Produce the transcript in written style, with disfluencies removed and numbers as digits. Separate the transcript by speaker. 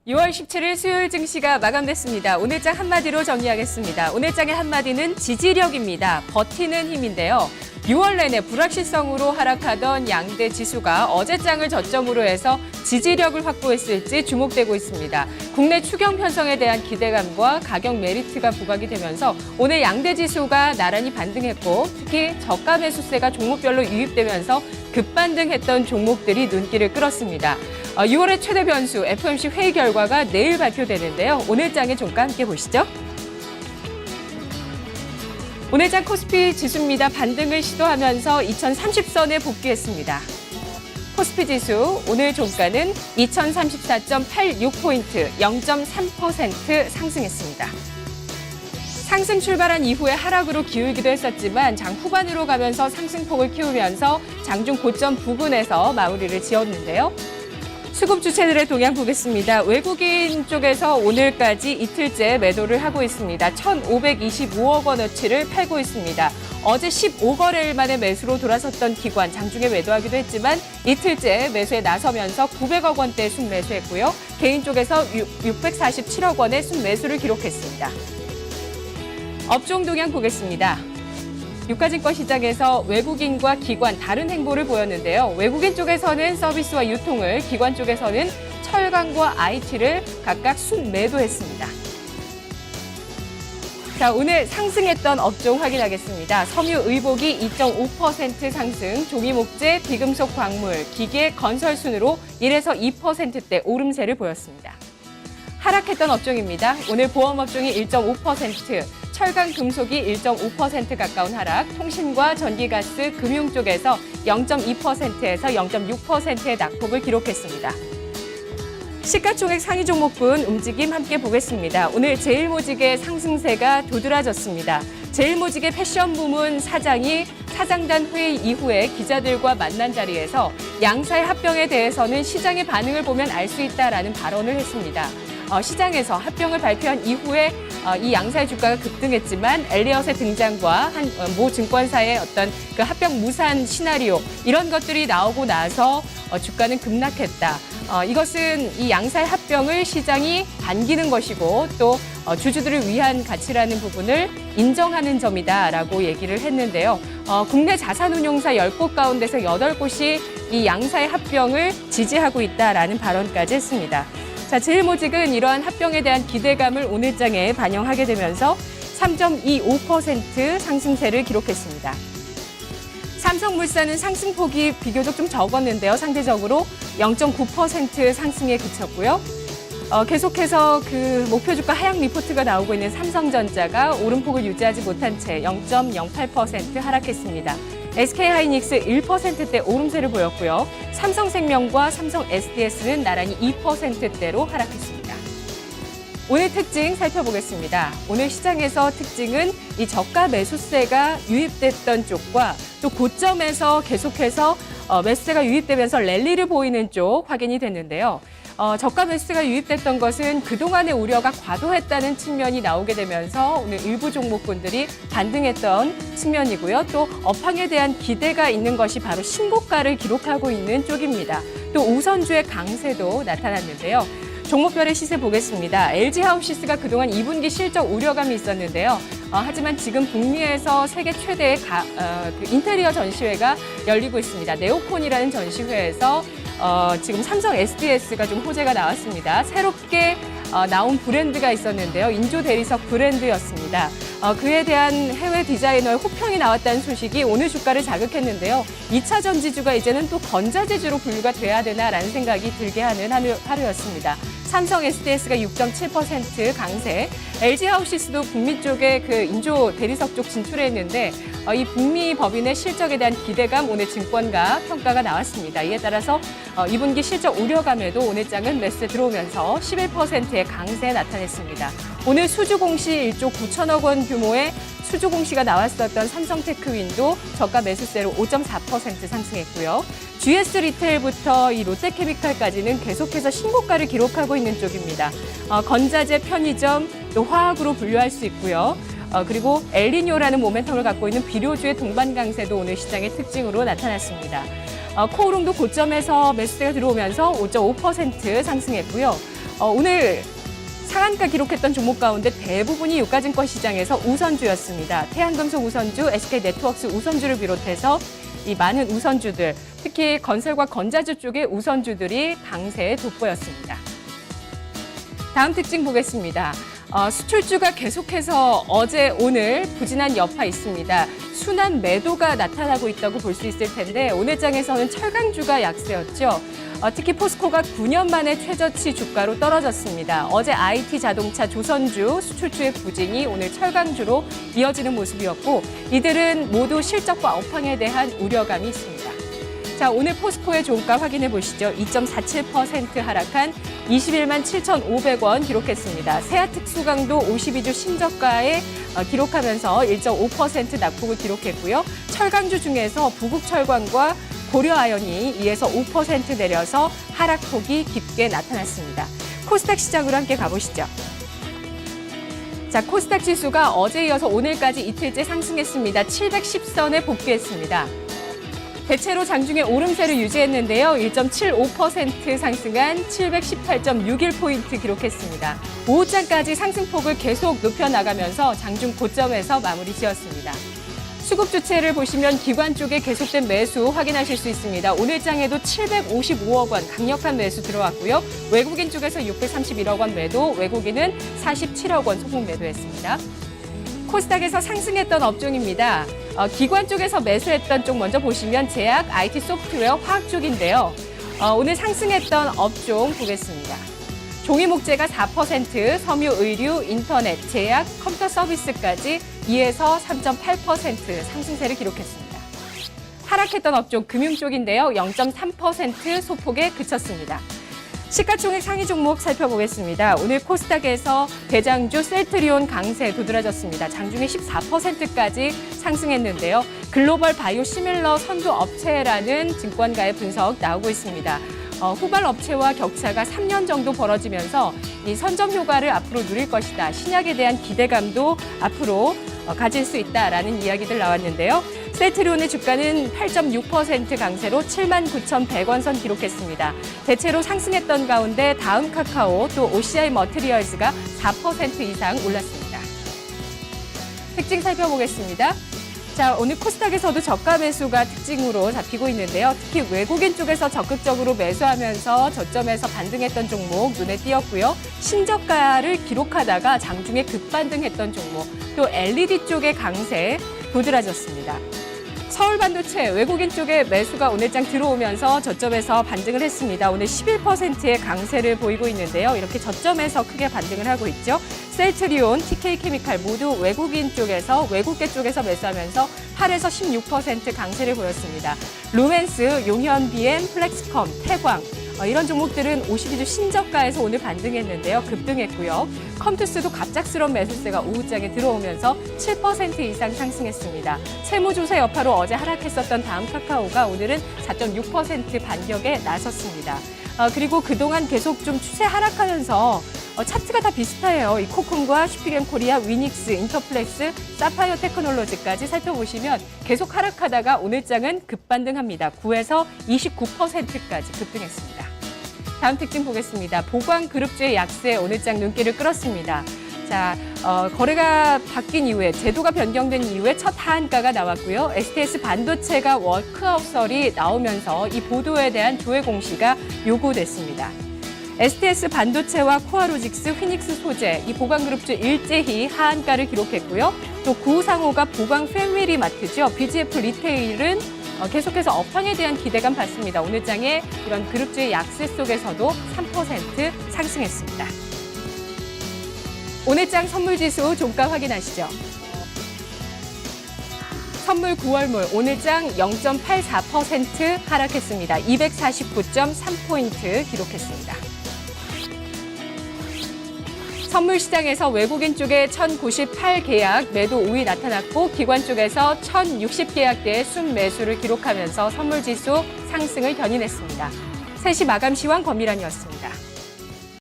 Speaker 1: 6월 17일 수요일 증시가 마감됐습니다. 오늘장 한마디로 정리하겠습니다. 오늘장의 한마디는 지지력입니다. 버티는 힘인데요. 6월 내내 불확실성으로 하락하던 양대 지수가 어제장을 저점으로 해서 지지력을 확보했을지 주목되고 있습니다. 국내 추경 편성에 대한 기대감과 가격 메리트가 부각이 되면서 오늘 양대 지수가 나란히 반등했고 특히 저가 매수세가 종목별로 유입되면서 급반등했던 종목들이 눈길을 끌었습니다. 6월의 최대 변수 FOMC 회의 결과가 내일 발표되는데요. 오늘장의 종가 함께 보시죠. 오늘장 코스피 지수입니다. 반등을 시도하면서 2030선에 복귀했습니다. 코스피 지수 오늘 종가는 2034.86포인트 0.3% 상승했습니다. 상승 출발한 이후에 하락으로 기울기도 했었지만 장 후반으로 가면서 상승폭을 키우면서 장중 고점 부근에서 마무리를 지었는데요. 수급 주체들의 동향 보겠습니다. 외국인 쪽에서 오늘까지 이틀째 매도를 하고 있습니다. 1,525억 원어치를 팔고 있습니다. 어제 15거래일 만에 매수로 돌아섰던 기관 장중에 매도하기도 했지만 이틀째 매수에 나서면서 900억 원대 순매수했고요. 개인 쪽에서 647억 원의 순매수를 기록했습니다. 업종 동향 보겠습니다. 유가증권 시장에서 외국인과 기관 다른 행보를 보였는데요. 외국인 쪽에서는 서비스와 유통을, 기관 쪽에서는 철강과 IT를 각각 순매도했습니다. 자, 오늘 상승했던 업종 확인하겠습니다. 섬유의복이 2.5% 상승, 종이목재, 비금속 광물, 기계, 건설 순으로 1에서 2%대 오름세를 보였습니다. 하락했던 업종입니다. 오늘 보험업종이 1.5%, 철강 금속이 1.5% 가까운 하락, 통신과 전기가스, 금융 쪽에서 0.2%에서 0.6%의 낙폭을 기록했습니다. 시가총액 상위 종목군 움직임 함께 보겠습니다. 오늘 제일모직의 상승세가 도드라졌습니다. 제일모직의 패션 부문 사장이 사장단 회의 이후에 기자들과 만난 자리에서 양사의 합병에 대해서는 시장의 반응을 보면 알 수 있다라는 발언을 했습니다. 시장에서 합병을 발표한 이후에 이 양사의 주가가 급등했지만 엘리엇의 등장과 모 증권사의 어떤 그 합병 무산 시나리오 이런 것들이 나오고 나서 주가는 급락했다. 이것은 이 양사의 합병을 시장이 반기는 것이고 또 주주들을 위한 가치라는 부분을 인정하는 점이다라고 얘기를 했는데요. 국내 자산운용사 10곳 가운데서 8곳이 이 양사의 합병을 지지하고 있다라는 발언까지 했습니다. 자, 제일모직은 이러한 합병에 대한 기대감을 오늘장에 반영하게 되면서 3.25% 상승세를 기록했습니다. 삼성물산은 상승폭이 비교적 좀 적었는데요. 상대적으로 0.9% 상승에 그쳤고요. 계속해서 그 목표주가 하향 리포트가 나오고 있는 삼성전자가 오름폭을 유지하지 못한 채 0.08% 하락했습니다. SK하이닉스 1%대 오름세를 보였고요. 삼성생명과 삼성 SDS는 나란히 2%대로 하락했습니다. 오늘 특징 살펴보겠습니다. 오늘 시장에서 특징은 이 저가 매수세가 유입됐던 쪽과 또 고점에서 계속해서 매수세가 유입되면서 랠리를 보이는 쪽 확인이 됐는데요. 저가 매수세가 유입됐던 것은 그동안의 우려가 과도했다는 측면이 나오게 되면서 오늘 일부 종목군들이 반등했던 측면이고요. 또 업황에 대한 기대가 있는 것이 바로 신고가를 기록하고 있는 쪽입니다. 또 우선주의 강세도 나타났는데요. 종목별의 시세 보겠습니다. LG하우시스가 그동안 2분기 실적 우려감이 있었는데요. 하지만 지금 북미에서 세계 최대의 인테리어 전시회가 열리고 있습니다. 네오콘이라는 전시회에서 지금 삼성 SDS가 좀 호재가 나왔습니다. 새롭게 나온 브랜드가 있었는데요. 인조 대리석 브랜드였습니다. 그에 대한 해외 디자이너의 호평이 나왔다는 소식이 오늘 주가를 자극했는데요. 2차 전지주가 이제는 또 건자재주로 분류가 돼야 되나라는 생각이 들게 하는 하루였습니다. 삼성 SDS가 6.7% 강세, LG하우시스도 북미 쪽에 그 인조 대리석 쪽 진출했는데 이 북미 법인의 실적에 대한 기대감 오늘 증권가 평가가 나왔습니다. 이에 따라서 2분기 실적 우려감에도 오늘장은 매수에 들어오면서 11%의 강세 나타냈습니다. 오늘 수주 공시 1조 9천억 원 규모의 수주 공시가 나왔었던 삼성테크윈도 저가 매수세로 5.4% 상승했고요. GS 리테일부터 이 롯데케미칼까지는 계속해서 신고가를 기록하고 있는 쪽입니다. 건자재, 편의점, 또 화학으로 분류할 수 있고요. 그리고 엘니뇨라는 모멘텀을 갖고 있는 비료주의 동반 강세도 오늘 시장의 특징으로 나타났습니다. 코오롱도 고점에서 매수세가 들어오면서 5.5% 상승했고요. 오늘 상한가 기록했던 종목 가운데 대부분이 유가증권 시장에서 우선주였습니다. 태양금속 우선주, SK네트워크스 우선주를 비롯해서 이 많은 우선주들, 특히 건설과 건자주 쪽의 우선주들이 강세에 돋보였습니다. 다음 특징 보겠습니다. 수출주가 계속해서 어제, 오늘 부진한 여파 있습니다. 순환 매도가 나타나고 있다고 볼 수 있을 텐데 오늘 장에서는 철강주가 약세였죠. 특히 포스코가 9년 만에 최저치 주가로 떨어졌습니다. 어제 IT, 자동차, 조선주, 수출주의 부진이 오늘 철강주로 이어지는 모습이었고 이들은 모두 실적과 업황에 대한 우려감이 있습니다. 자, 오늘 포스코의 종가 확인해 보시죠. 2.47% 하락한 21만 7,500원 기록했습니다. 세아 특수강도 52주 신저가에 기록하면서 1.5% 낙폭을 기록했고요. 철강주 중에서 부국철강과 고려아연이 2에서 5% 내려서 하락폭이 깊게 나타났습니다. 코스닥 시장으로 함께 가보시죠. 자, 코스닥 지수가 어제 이어서 오늘까지 이틀째 상승했습니다. 710선에 복귀했습니다. 대체로 장중에 오름세를 유지했는데요. 1.75% 상승한 718.61포인트 기록했습니다. 오후장까지 상승폭을 계속 높여나가면서 장중 고점에서 마무리 지었습니다. 수급 주체를 보시면 기관 쪽에 계속된 매수 확인하실 수 있습니다. 오늘 장에도 755억 원 강력한 매수 들어왔고요. 외국인 쪽에서 631억 원 매도, 외국인은 47억 원 소폭 매도했습니다. 코스닥에서 상승했던 업종입니다. 기관 쪽에서 매수했던 쪽 먼저 보시면 제약, IT 소프트웨어, 화학 쪽인데요. 오늘 상승했던 업종 보겠습니다. 종이목재가 4%, 섬유, 의류, 인터넷, 제약, 컴퓨터 서비스까지 2에서 3.8% 상승세를 기록했습니다. 하락했던 업종 금융 쪽인데요. 0.3% 소폭에 그쳤습니다. 시가총액 상위 종목 살펴보겠습니다. 오늘 코스닥에서 대장주 셀트리온 강세 도드라졌습니다. 장중에 14%까지 상승했는데요. 글로벌 바이오 시밀러 선두 업체라는 증권가의 분석 나오고 있습니다. 후발 업체와 격차가 3년 정도 벌어지면서 이 선점 효과를 앞으로 누릴 것이다. 신약에 대한 기대감도 앞으로 가질 수 있다라는 이야기들 나왔는데요. 셀트리온의 주가는 8.6% 강세로 79,100원 선 기록했습니다. 대체로 상승했던 가운데 다음 카카오 또 OCI 머티리얼즈가 4% 이상 올랐습니다. 특징 살펴보겠습니다. 자, 오늘 코스닥에서도 저가 매수가 특징으로 잡히고 있는데요. 특히 외국인 쪽에서 적극적으로 매수하면서 저점에서 반등했던 종목 눈에 띄었고요. 신저가를 기록하다가 장중에 급반등했던 종목, 또 LED 쪽의 강세 도드라졌습니다. 서울반도체 외국인 쪽에 매수가 오늘장 들어오면서 저점에서 반등을 했습니다. 오늘 11%의 강세를 보이고 있는데요. 이렇게 저점에서 크게 반등을 하고 있죠. 셀트리온, TK케미칼 모두 외국인 쪽에서 외국계 쪽에서 매수하면서 8에서 16% 강세를 보였습니다. 루멘스, 용현BM, 플렉스컴, 태광 이런 종목들은 52주 신저가에서 오늘 반등했는데요. 급등했고요. 컴투스도 갑작스러운 매수세가 오후장에 들어오면서 7% 이상 상승했습니다. 세무조사 여파로 어제 하락했었던 다음 카카오가 오늘은 4.6% 반격에 나섰습니다. 그리고 그동안 계속 좀 추세 하락하면서 차트가 다 비슷해요. 이 코쿤과 슈피겐코리아, 위닉스, 인터플렉스, 사파이어 테크놀로지까지 살펴보시면 계속 하락하다가 오늘장은 급반등합니다. 9에서 29%까지 급등했습니다. 다음 특징 보겠습니다. 보광그룹주의 약세 오늘장 눈길을 끌었습니다. 자, 거래가 바뀐 이후에 제도가 변경된 이후에 첫 하한가가 나왔고요. STS 반도체가 워크아웃설이 나오면서 이 보도에 대한 조회 공시가 요구됐습니다. STS 반도체와 코아로직스, 휘닉스 소재, 이 보광그룹주 일제히 하한가를 기록했고요. 또 구상호가 보광 패밀리마트죠. BGF 리테일은 계속해서 업황에 대한 기대감 받습니다. 오늘 장에 이런 그룹주의 약세 속에서도 3% 상승했습니다. 오늘 장 선물지수 종가 확인하시죠. 선물 9월물 오늘 장 0.84% 하락했습니다. 249.3포인트 기록했습니다. 선물 시장에서 외국인 쪽에 1,098 계약 매도 우위 나타났고 기관 쪽에서 1,060 계약대의 순매수를 기록하면서 선물 지수 상승을 견인했습니다. 3시 마감 시황 권미란이었습니다.